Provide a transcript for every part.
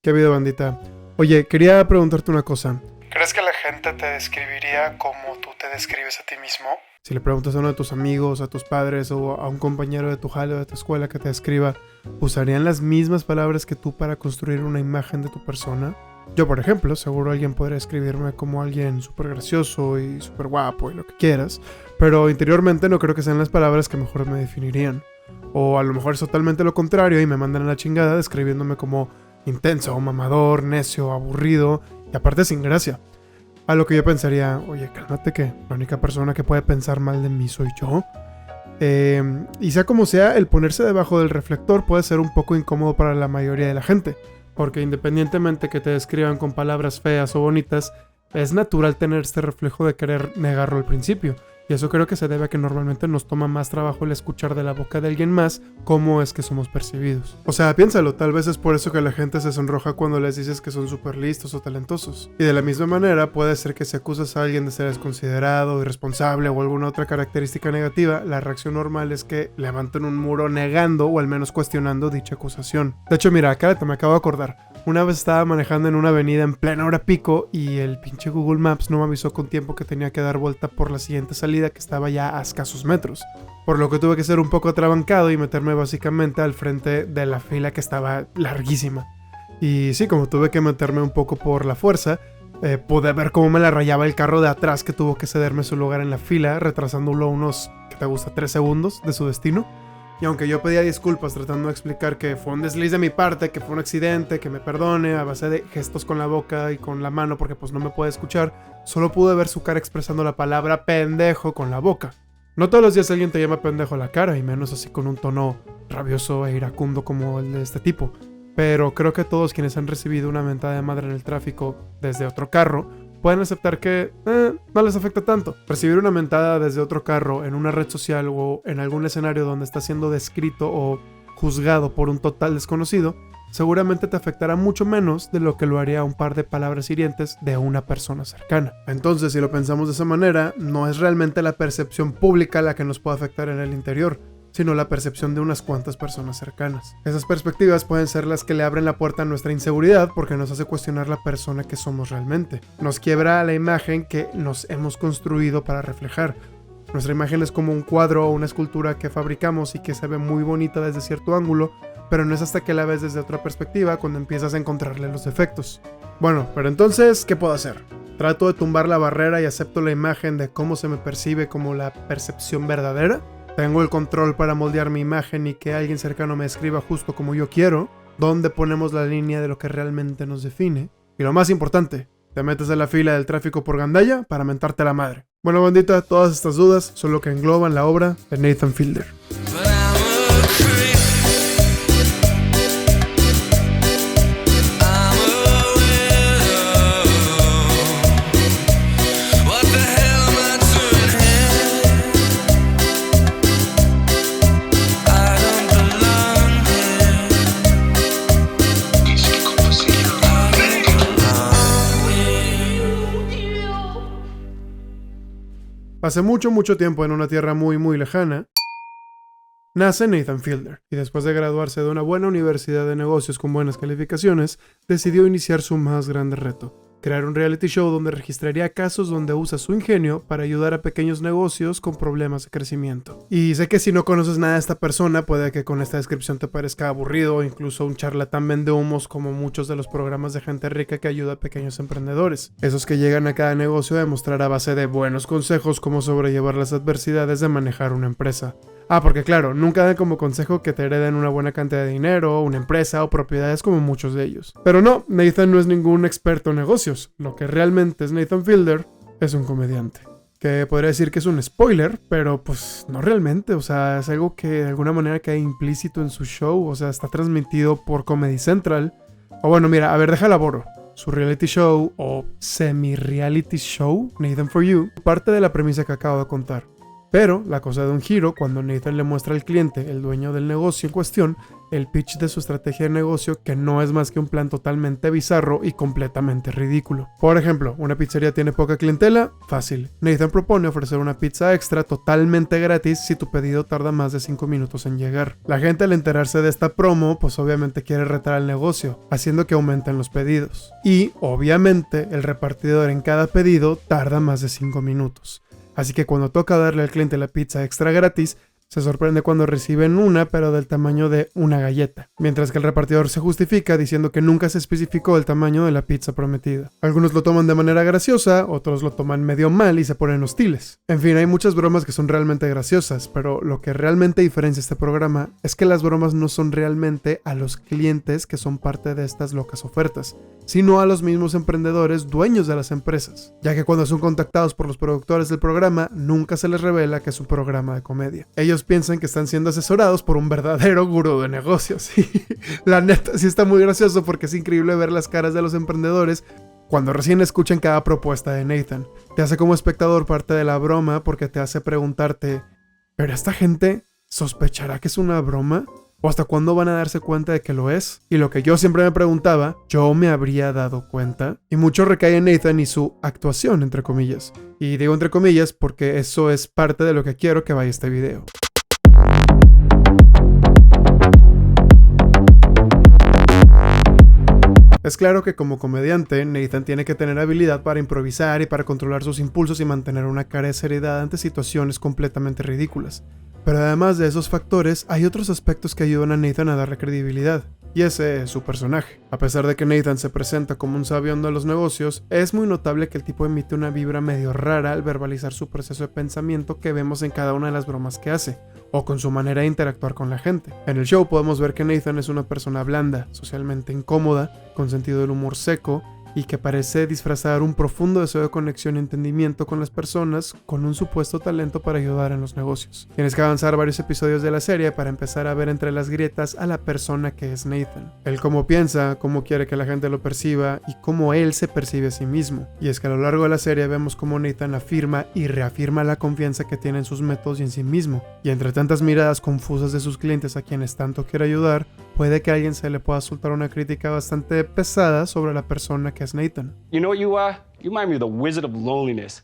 ¿Qué ha habido, bandita? Oye, quería preguntarte una cosa. ¿Crees que la gente te describiría como tú te describes a ti mismo? Si le preguntas a uno de tus amigos, a tus padres o a un compañero de tu jale o de tu escuela que te describa, ¿usarían las mismas palabras que tú para construir una imagen de tu persona? Yo, por ejemplo, seguro alguien podría describirme como alguien súper gracioso y súper guapo y lo que quieras, pero interiormente no creo que sean las palabras que mejor me definirían. O a lo mejor es totalmente lo contrario y me mandan a la chingada describiéndome como intenso, mamador, necio, aburrido y aparte sin gracia. A lo que yo pensaría, oye, cálmate que la única persona que puede pensar mal de mí soy yo. Y sea como sea, el ponerse debajo del reflector puede ser un poco incómodo para la mayoría de la gente, porque independientemente que te describan con palabras feas o bonitas, es natural tener este reflejo de querer negarlo al principio. Y eso creo que se debe a que normalmente nos toma más trabajo el escuchar de la boca de alguien más cómo es que somos percibidos. O sea, piénsalo, tal vez es por eso que la gente se sonroja cuando les dices que son súper listos o talentosos. Y de la misma manera puede ser que si acusas a alguien de ser desconsiderado, irresponsable o alguna otra característica negativa, la reacción normal es que levanten un muro negando o al menos cuestionando dicha acusación. De hecho, mira, acá me acabo de acordar. Una vez estaba manejando en una avenida en plena hora pico y el pinche Google Maps no me avisó con tiempo que tenía que dar vuelta por la siguiente salida que estaba ya a escasos metros. Por lo que tuve que ser un poco atrabancado y meterme básicamente al frente de la fila que estaba larguísima. Y sí, como tuve que meterme un poco por la fuerza, pude ver cómo me la rayaba el carro de atrás que tuvo que cederme su lugar en la fila, retrasándolo unos, ¿qué te gusta?, 3 segundos de su destino. Y aunque yo pedía disculpas tratando de explicar que fue un desliz de mi parte, que fue un accidente, que me perdone a base de gestos con la boca y con la mano porque pues no me puede escuchar, solo pude ver su cara expresando la palabra pendejo con la boca. No todos los días alguien te llama pendejo a la cara, y menos así con un tono rabioso e iracundo como el de este tipo. Pero creo que todos quienes han recibido una mentada de madre en el tráfico desde otro carro pueden aceptar que no les afecta tanto. Recibir una mentada desde otro carro en una red social o en algún escenario donde está siendo descrito o juzgado por un total desconocido seguramente te afectará mucho menos de lo que lo haría un par de palabras hirientes de una persona cercana. Entonces, si lo pensamos de esa manera, no es realmente la percepción pública la que nos puede afectar en el interior, sino la percepción de unas cuantas personas cercanas. Esas perspectivas pueden ser las que le abren la puerta a nuestra inseguridad porque nos hace cuestionar la persona que somos realmente. Nos quiebra la imagen que nos hemos construido para reflejar. Nuestra imagen es como un cuadro o una escultura que fabricamos y que se ve muy bonita desde cierto ángulo, pero no es hasta que la ves desde otra perspectiva cuando empiezas a encontrarle los defectos. Bueno, pero entonces, ¿qué puedo hacer? ¿Trato de tumbar la barrera y acepto la imagen de cómo se me percibe como la percepción verdadera? ¿Tengo el control para moldear mi imagen y que alguien cercano me escriba justo como yo quiero? ¿Dónde ponemos la línea de lo que realmente nos define? Y lo más importante, ¿te metes en la fila del tráfico por gandalla para mentarte la madre? Bueno, bandita, todas estas dudas son lo que engloban la obra de Nathan Fielder. Hace mucho tiempo en una tierra muy lejana, nace Nathan Fielder, y después de graduarse de una buena universidad de negocios con buenas calificaciones, decidió iniciar su más grande reto: crear un reality show donde registraría casos donde usa su ingenio para ayudar a pequeños negocios con problemas de crecimiento. Y sé que si no conoces nada de esta persona, puede que con esta descripción te parezca aburrido o incluso un charlatán vendehumos como muchos de los programas de gente rica que ayuda a pequeños emprendedores. Esos que llegan a cada negocio a demostrar a base de buenos consejos cómo sobrellevar las adversidades de manejar una empresa. Porque claro, nunca dan como consejo que te hereden una buena cantidad de dinero, una empresa o propiedades como muchos de ellos. Pero no, Nathan no es ningún experto en negocios. Lo que realmente es Nathan Fielder es un comediante. Que podría decir que es un spoiler, pero pues no realmente. O sea, es algo que de alguna manera queda implícito en su show. O sea, está transmitido por Comedy Central. O bueno, mira, a ver, déjala borro. Su reality show o semi-reality show, Nathan For You, parte de la premisa que acabo de contar. Pero la cosa da un giro cuando Nathan le muestra al cliente, el dueño del negocio en cuestión, el pitch de su estrategia de negocio, que no es más que un plan totalmente bizarro y completamente ridículo. Por ejemplo, una pizzería tiene poca clientela, fácil. Nathan propone ofrecer una pizza extra totalmente gratis si tu pedido tarda más de 5 minutos en llegar. La gente, al enterarse de esta promo, pues obviamente quiere retar al negocio, haciendo que aumenten los pedidos. Y, obviamente, el repartidor en cada pedido tarda más de 5 minutos. Así que cuando toca darle al cliente la pizza extra gratis, se sorprende cuando reciben una, pero del tamaño de una galleta, mientras que el repartidor se justifica diciendo que nunca se especificó el tamaño de la pizza prometida. Algunos lo toman de manera graciosa, otros lo toman medio mal y se ponen hostiles. En fin, hay muchas bromas que son realmente graciosas, pero lo que realmente diferencia este programa es que las bromas no son realmente a los clientes que son parte de estas locas ofertas, sino a los mismos emprendedores dueños de las empresas, ya que cuando son contactados por los productores del programa, nunca se les revela que es un programa de comedia. Ellos piensan que están siendo asesorados por un verdadero gurú de negocios. La neta sí está muy gracioso porque es increíble ver las caras de los emprendedores cuando recién escuchan cada propuesta de Nathan. Te hace como espectador parte de la broma porque te hace preguntarte, ¿pero esta gente sospechará que es una broma? ¿O hasta cuándo van a darse cuenta de que lo es? Y lo que yo siempre me preguntaba, ¿yo me habría dado cuenta? Y mucho recae en Nathan y su actuación, entre comillas. Y digo entre comillas porque eso es parte de lo que quiero que vaya este video. Es claro que como comediante, Nathan tiene que tener habilidad para improvisar y para controlar sus impulsos y mantener una cara de seriedad ante situaciones completamente ridículas. Pero además de esos factores, hay otros aspectos que ayudan a Nathan a darle credibilidad. Y ese es su personaje. A pesar de que Nathan se presenta como un sabión de los negocios, es muy notable que el tipo emite una vibra medio rara al verbalizar su proceso de pensamiento que vemos en cada una de las bromas que hace, o con su manera de interactuar con la gente. En el show podemos ver que Nathan es una persona blanda, socialmente incómoda, con sentido del humor seco, y que parece disfrazar un profundo deseo de conexión y entendimiento con las personas con un supuesto talento para ayudar en los negocios. Tienes que avanzar varios episodios de la serie para empezar a ver entre las grietas a la persona que es Nathan. Él cómo piensa, cómo quiere que la gente lo perciba y cómo él se percibe a sí mismo. Y es que a lo largo de la serie vemos cómo Nathan afirma y reafirma la confianza que tiene en sus métodos y en sí mismo. Y entre tantas miradas confusas de sus clientes a quienes tanto quiere ayudar, puede que a alguien se le pueda soltar una crítica bastante pesada sobre la persona que es Nathan. You know what you are? You remind me of the Wizard of Loneliness.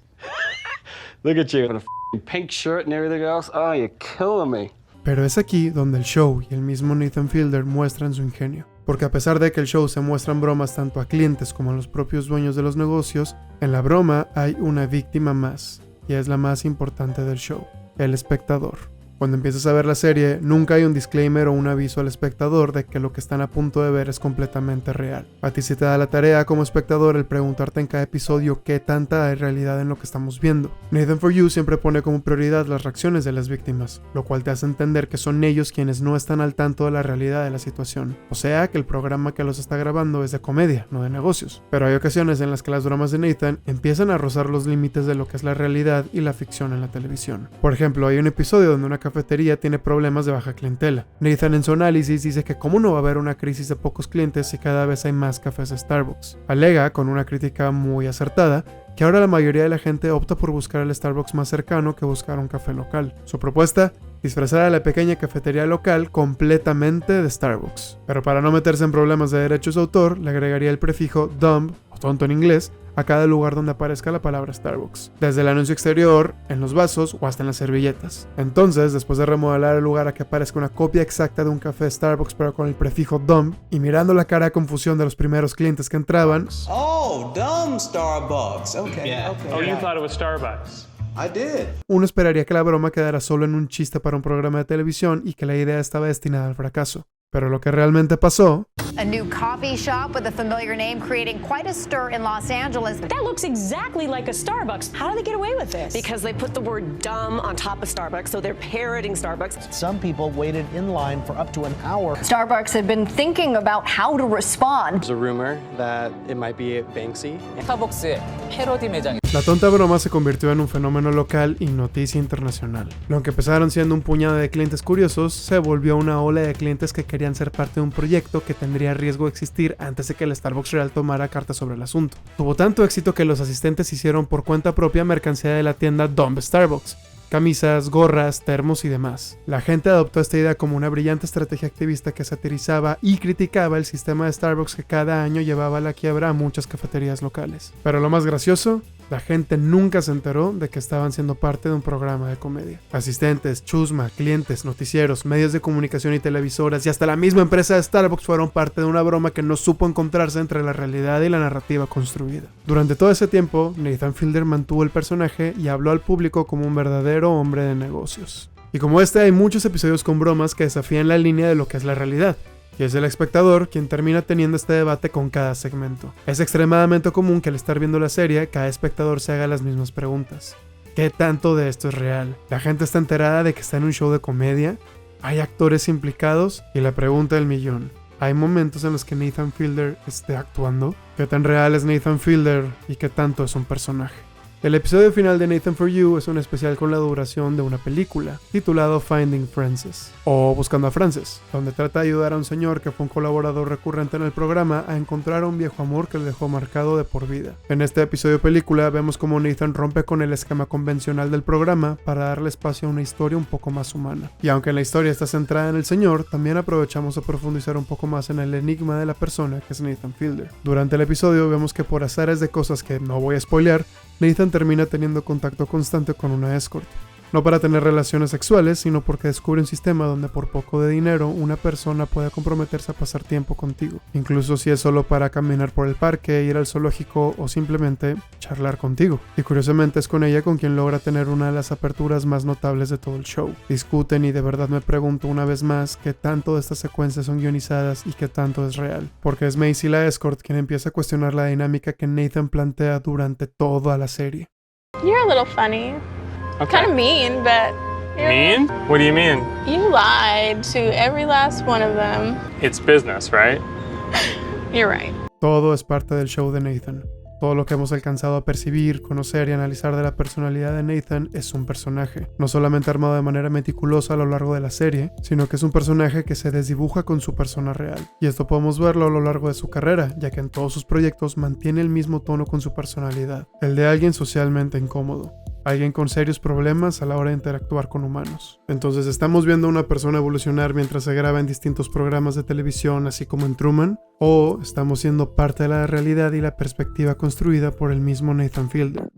Look at you in a pink shirt and everything else. Oh, you're killing me. Pero es aquí donde el show y el mismo Nathan Fielder muestran su ingenio. Porque a pesar de que el show se muestran bromas tanto a clientes como a los propios dueños de los negocios, en la broma hay una víctima más, y es la más importante del show, el espectador. Cuando empiezas a ver la serie, nunca hay un disclaimer o un aviso al espectador de que lo que están a punto de ver es completamente real. A ti se te da la tarea como espectador el preguntarte en cada episodio qué tanta hay realidad en lo que estamos viendo. Nathan For You siempre pone como prioridad las reacciones de las víctimas, lo cual te hace entender que son ellos quienes no están al tanto de la realidad de la situación. O sea que el programa que los está grabando es de comedia, no de negocios. Pero hay ocasiones en las que las bromas de Nathan empiezan a rozar los límites de lo que es la realidad y la ficción en la televisión. Por ejemplo, hay un episodio donde una cafetería tiene problemas de baja clientela. Nathan en su análisis dice que cómo no va a haber una crisis de pocos clientes si cada vez hay más cafés de Starbucks. Alega, con una crítica muy acertada, que ahora la mayoría de la gente opta por buscar el Starbucks más cercano que buscar un café local. Su propuesta: disfrazar a la pequeña cafetería local completamente de Starbucks. Pero para no meterse en problemas de derechos de autor, le agregaría el prefijo dumb, o tonto en inglés, a cada lugar donde aparezca la palabra Starbucks, desde el anuncio exterior, en los vasos o hasta en las servilletas. Entonces, después de remodelar el lugar a que aparezca una copia exacta de un café Starbucks pero con el prefijo dumb, y mirando la cara de confusión de los primeros clientes que entraban, Oh, dumb Starbucks. Okay, Yeah. okay. Oh, you thought it was Starbucks. I did. uno esperaría que la broma quedara solo en un chiste para un programa de televisión y que la idea estaba destinada al fracaso. Pero lo que realmente pasó... A new coffee shop with a familiar name creating quite a stir in Los Angeles. That looks exactly like a Starbucks. How do they get away with this? Because they put the word dumb on top of Starbucks, so they're parroting Starbucks. Some people waited in line for up to an hour. Starbucks had been thinking about how to respond. There's a rumor that it might be Banksy. 스타벅스의 패러디 매장. La tonta broma se convirtió en un fenómeno local y noticia internacional. Lo que empezaron siendo un puñado de clientes curiosos, se volvió una ola de clientes que querían ser parte de un proyecto que tendría riesgo de existir antes de que el Starbucks real tomara cartas sobre el asunto. Tuvo tanto éxito que los asistentes hicieron por cuenta propia mercancía de la tienda Dumb Starbucks, camisas, gorras, termos y demás. La gente adoptó esta idea como una brillante estrategia activista que satirizaba y criticaba el sistema de Starbucks que cada año llevaba a la quiebra a muchas cafeterías locales. Pero lo más gracioso, la gente nunca se enteró de que estaban siendo parte de un programa de comedia. Asistentes, chusma, clientes, noticieros, medios de comunicación y televisoras y hasta la misma empresa de Starbucks fueron parte de una broma que no supo encontrarse entre la realidad y la narrativa construida. Durante todo ese tiempo, Nathan Fielder mantuvo el personaje y habló al público como un verdadero hombre de negocios. Y como este, hay muchos episodios con bromas que desafían la línea de lo que es la realidad. Y es el espectador quien termina teniendo este debate con cada segmento. Es extremadamente común que al estar viendo la serie, cada espectador se haga las mismas preguntas. ¿Qué tanto de esto es real? ¿La gente está enterada de que está en un show de comedia? ¿Hay actores implicados? Y la pregunta del millón. ¿Hay momentos en los que Nathan Fielder esté actuando? ¿Qué tan real es Nathan Fielder y qué tanto es un personaje? El episodio final de Nathan For You es un especial con la duración de una película, titulado Finding Frances, o Buscando a Frances, donde trata de ayudar a un señor que fue un colaborador recurrente en el programa a encontrar a un viejo amor que le dejó marcado de por vida. En este episodio película vemos cómo Nathan rompe con el esquema convencional del programa para darle espacio a una historia un poco más humana. Y aunque la historia está centrada en el señor, también aprovechamos a profundizar un poco más en el enigma de la persona que es Nathan Fielder. Durante el episodio vemos que por azares de cosas que no voy a spoilear, Nathan termina teniendo contacto constante con una escort. No para tener relaciones sexuales, sino porque descubre un sistema donde por poco de dinero una persona puede comprometerse a pasar tiempo contigo. Incluso si es solo para caminar por el parque, ir al zoológico o simplemente charlar contigo. Y curiosamente es con ella con quien logra tener una de las aperturas más notables de todo el show. Discuten y de verdad me pregunto una vez más qué tanto de estas secuencias son guionizadas y qué tanto es real. Porque es Macy la escort quien empieza a cuestionar la dinámica que Nathan plantea durante toda la serie. You're a little funny. Okay. Kind of mean, but... Mean? What do you mean? You lied to every last one of them. It's business, right? You're right. Todo es parte del show de Nathan. Todo lo que hemos alcanzado a percibir, conocer y analizar de la personalidad de Nathan es un personaje, no solamente armado de manera meticulosa a lo largo de la serie, sino que es un personaje que se desdibuja con su persona real. Y esto podemos verlo a lo largo de su carrera, ya que en todos sus proyectos mantiene el mismo tono con su personalidad, el de alguien socialmente incómodo. Alguien con serios problemas a la hora de interactuar con humanos. Entonces estamos viendo a una persona evolucionar mientras se graba en distintos programas de televisión, así como en Truman, o estamos siendo parte de la realidad y la perspectiva construida por el mismo Nathan Fielder.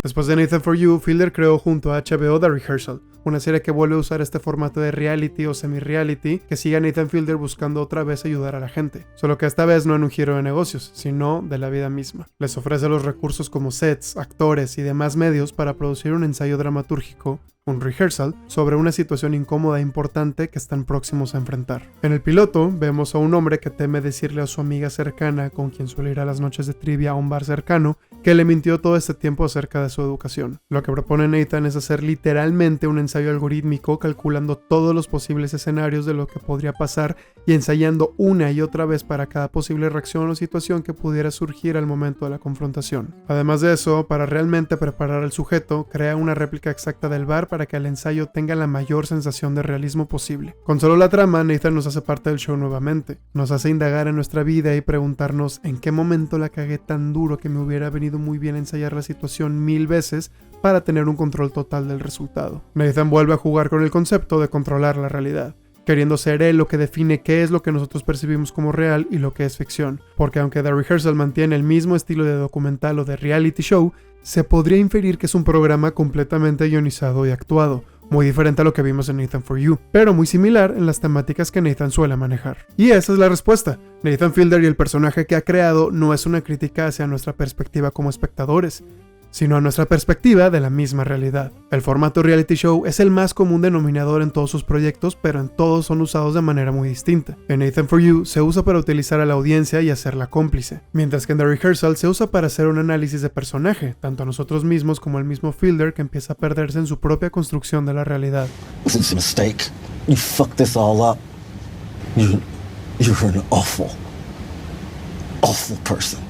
Después de Nathan For You, Fielder creó junto a HBO The Rehearsal, una serie que vuelve a usar este formato de reality o semi-reality que sigue a Nathan Fielder buscando otra vez ayudar a la gente, solo que esta vez no en un giro de negocios, sino de la vida misma. Les ofrece los recursos como sets, actores y demás medios para producir un ensayo dramatúrgico, un rehearsal, sobre una situación incómoda e importante que están próximos a enfrentar. En el piloto vemos a un hombre que teme decirle a su amiga cercana, con quien suele ir a las noches de trivia a un bar cercano, que le mintió todo este tiempo acerca de su educación. Lo que propone Nathan es hacer literalmente un ensayo algorítmico calculando todos los posibles escenarios de lo que podría pasar y ensayando una y otra vez para cada posible reacción o situación que pudiera surgir al momento de la confrontación. Además de eso, para realmente preparar al sujeto, crea una réplica exacta del bar para que el ensayo tenga la mayor sensación de realismo posible. Con solo la trama, Nathan nos hace parte del show nuevamente. Nos hace indagar en nuestra vida y preguntarnos en qué momento la cagué tan duro que me hubiera venido muy bien ensayar la situación 1000 veces para tener un control total del resultado. Nathan vuelve a jugar con el concepto de controlar la realidad, queriendo ser él lo que define qué es lo que nosotros percibimos como real y lo que es ficción, porque aunque The Rehearsal mantiene el mismo estilo de documental o de reality show, se podría inferir que es un programa completamente guionizado y actuado, muy diferente a lo que vimos en Nathan For You, pero muy similar en las temáticas que Nathan suele manejar. Y esa es la respuesta. Nathan Fielder y el personaje que ha creado no es una crítica hacia nuestra perspectiva como espectadores, sino a nuestra perspectiva de la misma realidad. El formato reality show es el más común denominador en todos sus proyectos, pero en todos son usados de manera muy distinta. En Nathan For You se usa para utilizar a la audiencia y hacerla cómplice, mientras que en The Rehearsal se usa para hacer un análisis de personaje, tanto a nosotros mismos como al mismo Fielder, que empieza a perderse en su propia construcción de la realidad. It's a mistake. You fucked this all up. You're an awful person.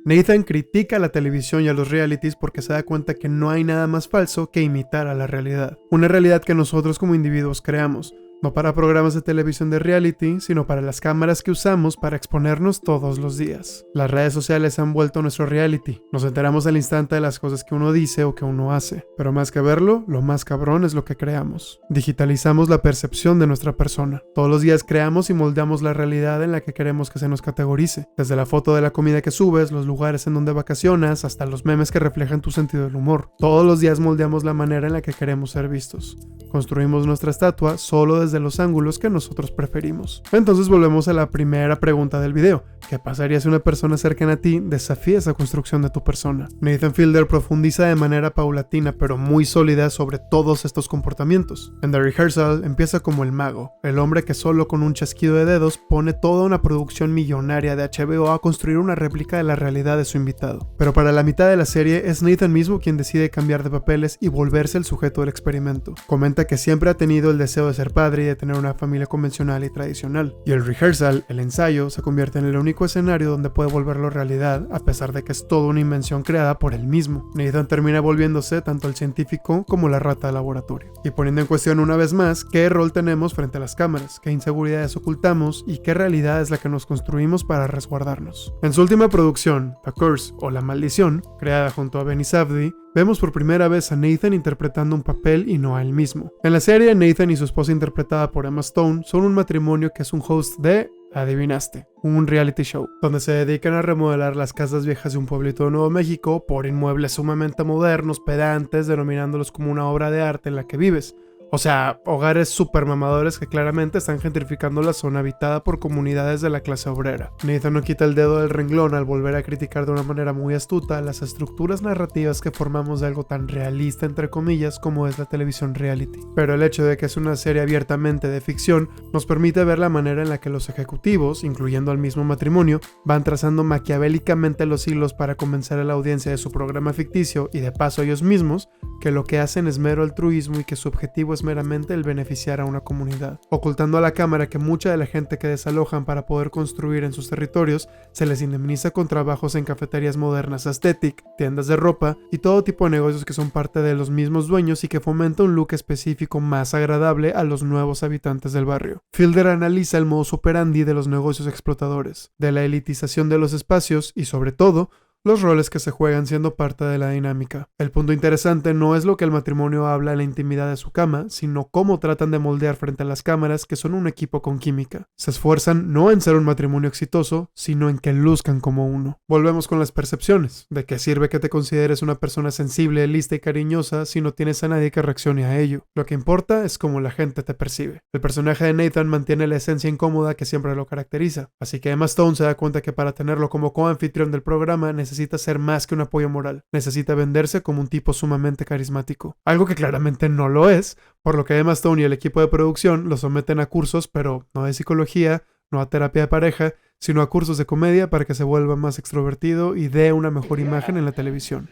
Nathan critica a la televisión y a los realities porque se da cuenta que no hay nada más falso que imitar a la realidad. Una realidad que nosotros como individuos creamos, no para programas de televisión de reality, sino para las cámaras que usamos para exponernos todos los días. Las redes sociales han vuelto nuestro reality. Nos enteramos al instante de las cosas que uno dice o que uno hace, pero más que verlo, lo más cabrón es lo que creamos. Digitalizamos la percepción de nuestra persona. Todos los días creamos y moldeamos la realidad en la que queremos que se nos categorice. Desde la foto de la comida que subes, los lugares en donde vacacionas, hasta los memes que reflejan tu sentido del humor. Todos los días moldeamos la manera en la que queremos ser vistos. Construimos nuestra estatua solo desde los ángulos que nosotros preferimos. Entonces volvemos a la primera pregunta del video. ¿Qué pasaría si una persona cercana a ti desafía esa construcción de tu persona? Nathan Fielder profundiza de manera paulatina pero muy sólida sobre todos estos comportamientos. En The Rehearsal empieza como el mago, el hombre que solo con un chasquido de dedos pone toda una producción millonaria de HBO a construir una réplica de la realidad de su invitado. Pero para la mitad de la serie es Nathan mismo quien decide cambiar de papeles y volverse el sujeto del experimento. Comenta que siempre ha tenido el deseo de ser padre y de tener una familia convencional y tradicional. Y el rehearsal, el ensayo, se convierte en el único escenario donde puede volverlo realidad, a pesar de que es toda una invención creada por él mismo. Nathan termina volviéndose tanto el científico como la rata de laboratorio. Y poniendo en cuestión una vez más qué rol tenemos frente a las cámaras, qué inseguridades ocultamos y qué realidad es la que nos construimos para resguardarnos. En su última producción, The Curse o La Maldición, creada junto a Benny Safdie, vemos por primera vez a Nathan interpretando un papel y no a él mismo. En la serie, Nathan y su esposa interpretada por Emma Stone son un matrimonio que es un host de, adivinaste, un reality show, donde se dedican a remodelar las casas viejas de un pueblito de Nuevo México por inmuebles sumamente modernos, pedantes, denominándolos como una obra de arte en la que vives. O sea, hogares super mamadores que claramente están gentrificando la zona habitada por comunidades de la clase obrera. Nathan no quita el dedo del renglón al volver a criticar de una manera muy astuta las estructuras narrativas que formamos de algo tan realista entre comillas como es la televisión reality. Pero el hecho de que es una serie abiertamente de ficción nos permite ver la manera en la que los ejecutivos, incluyendo al mismo matrimonio, van trazando maquiavélicamente los hilos para convencer a la audiencia de su programa ficticio y de paso ellos mismos que lo que hacen es mero altruismo y que su objetivo es meramente el beneficiar a una comunidad, ocultando a la cámara que mucha de la gente que desalojan para poder construir en sus territorios se les indemniza con trabajos en cafeterías modernas aesthetic, tiendas de ropa y todo tipo de negocios que son parte de los mismos dueños y que fomenta un look específico más agradable a los nuevos habitantes del barrio. Fielder analiza el modus operandi de los negocios explotadores, de la elitización de los espacios y sobre todo los roles que se juegan siendo parte de la dinámica. El punto interesante no es lo que el matrimonio habla en la intimidad de su cama, sino cómo tratan de moldear frente a las cámaras que son un equipo con química. Se esfuerzan no en ser un matrimonio exitoso, sino en que luzcan como uno. Volvemos con las percepciones. ¿De qué sirve que te consideres una persona sensible, lista y cariñosa si no tienes a nadie que reaccione a ello? Lo que importa es cómo la gente te percibe. El personaje de Nathan mantiene la esencia incómoda que siempre lo caracteriza, así que Emma Stone se da cuenta que para tenerlo como coanfitrión del programa necesita ser más que un apoyo moral, necesita venderse como un tipo sumamente carismático, algo que claramente no lo es, por lo que Emma Stone y el equipo de producción lo someten a cursos, pero no de psicología, no a terapia de pareja, sino a cursos de comedia para que se vuelva más extrovertido y dé una mejor imagen en la televisión.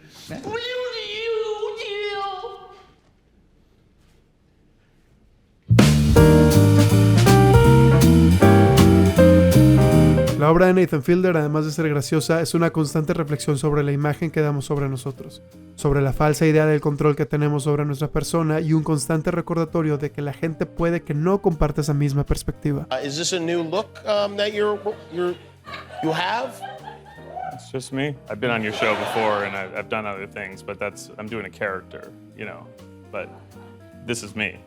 La obra de Nathan Fielder, además de ser graciosa, es una constante reflexión sobre la imagen que damos sobre nosotros, sobre la falsa idea del control que tenemos sobre nuestra persona y un constante recordatorio de que la gente puede que no comparte esa misma perspectiva. Is this a new look that you have? It's just me. I've been on your show before and I've done other things, but I'm doing a character, you know, but this is me.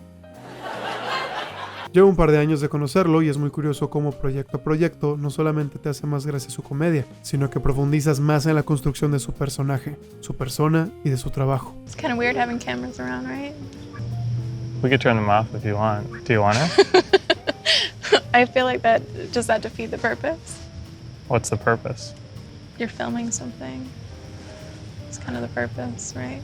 Llevo un par de años de conocerlo y es muy curioso cómo proyecto a proyecto no solamente te hace más gracia su comedia, sino que profundizas más en la construcción de su personaje, su persona y de su trabajo. It's kind of weird having cameras around, right? We could turn them off if you want. Do you want to? I feel like does that defeat the purpose? What's the purpose? You're filming something. It's kind of the purpose, right?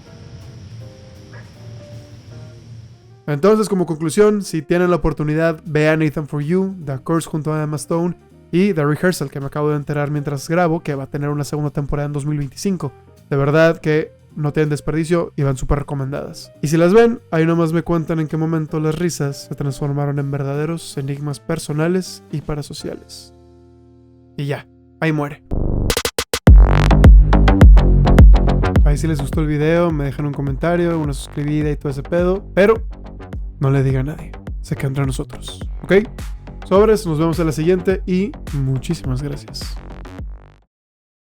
Entonces, como conclusión, si tienen la oportunidad, vean Nathan For You, The Curse junto a Emma Stone y The Rehearsal, que me acabo de enterar mientras grabo, que va a tener una segunda temporada en 2025. De verdad que no tienen desperdicio y van súper recomendadas. Y si las ven, ahí nomás me cuentan en qué momento las risas se transformaron en verdaderos enigmas personales y parasociales. Y ya, ahí muere. Ahí si les gustó el video, me dejan un comentario, una suscribida y todo ese pedo, pero no le diga a nadie. se queda entre nosotros. ¿Ok? Sobres, nos vemos en la siguiente y muchísimas gracias.